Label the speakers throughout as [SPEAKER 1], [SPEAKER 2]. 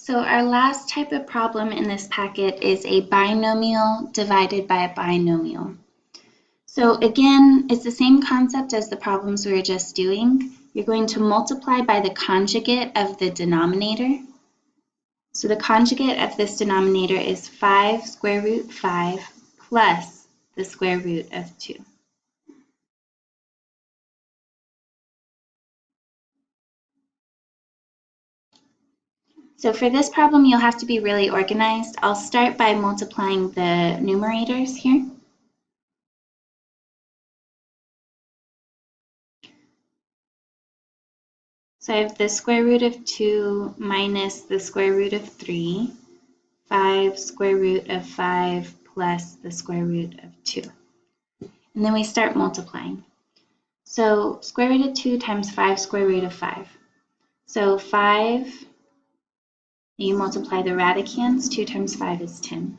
[SPEAKER 1] So our last type of problem in this packet is a binomial divided by a binomial. So again, it's the same concept as the problems we were just doing. You're going to multiply by the conjugate of the denominator. So the conjugate of this denominator is 5 square root 5 plus the square root of 2. So for this problem, you'll have to be really organized. I'll start by multiplying the numerators here. So I have the square root of 2 minus the square root of 3, 5 square root of 5 plus the square root of 2. And then we start multiplying. So square root of 2 times 5 square root of 5. So 5, you multiply the radicands, 2 times 5 is 10.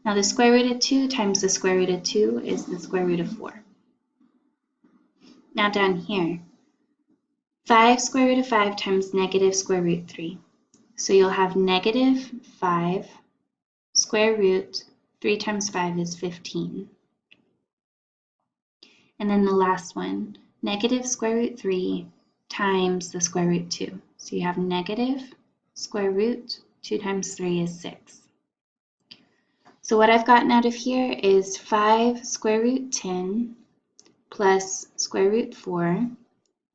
[SPEAKER 1] Now the square root of 2 times the square root of 2 is the square root of 4. Now down here, 5 square root of 5 times negative square root 3. So you'll have negative 5 square root 3 times 5 is 15. And then the last one, negative square root 3 times the square root 2. So you have negative square root 2 times 3 is 6. So what I've gotten out of here is 5 square root 10 plus square root 4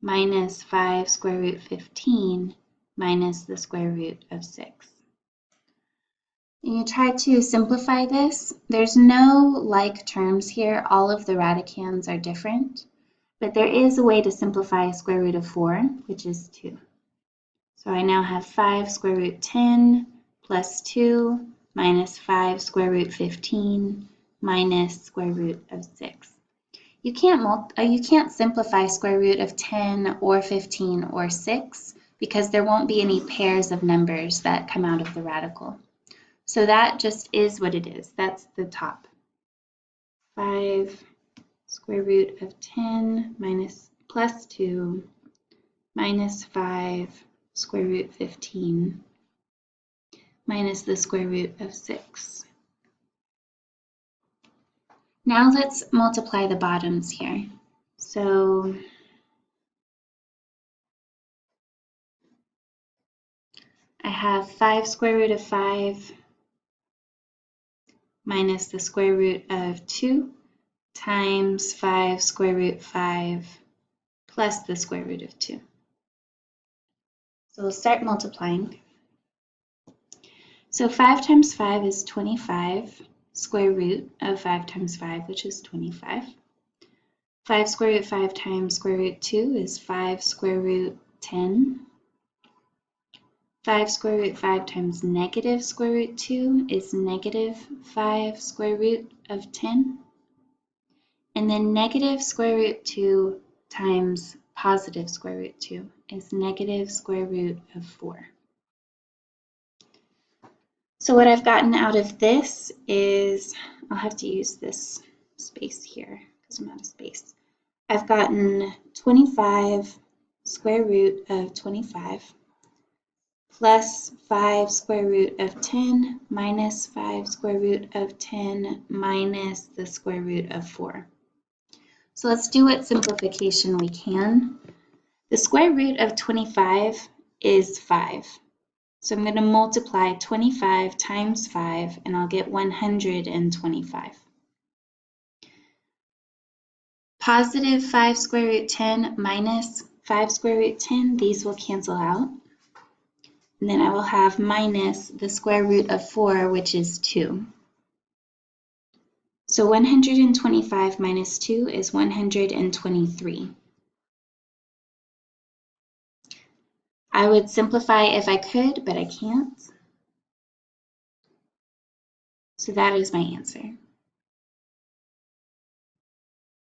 [SPEAKER 1] minus 5 square root 15 minus the square root of 6. And you try to simplify this. There's no like terms here. All of the radicands are different, but there is a way to simplify square root of 4, which is 2. So I now have 5 square root 10 plus 2 minus 5 square root 15 minus square root of 6. You can't simplify square root of 10 or 15 or 6 because there won't be any pairs of numbers that come out of the radical. So that just is what it is. That's the top. 5 square root of 10 minus plus 2 minus 5 square root 15 minus the square root of 6. Now let's multiply the bottoms here. So I have 5 square root of 5 minus the square root of 2 times 5 square root 5 plus the square root of 2. So we'll start multiplying. So 5 times 5 is 25, square root of 5 times 5, which is 25. 5 square root 5 times square root 2 is 5 square root 10. 5 square root 5 times negative square root 2 is negative 5 square root of 10. And then negative square root 2 times positive square root 2 is negative square root of 4. So what I've gotten out of this is, I'll have to use this space here because I'm out of space. I've gotten 25 square root of 25 plus 5 square root of 10 minus 5 square root of 10 minus the square root of 4. So let's do what simplification we can. The square root of 25 is 5. So I'm going to multiply 25 times 5 and I'll get 125. Positive 5 square root 10 minus 5 square root 10, these will cancel out. And then I will have minus the square root of 4, which is 2. So 125 minus 2 is 123. I would simplify if I could, but I can't. So that is my answer.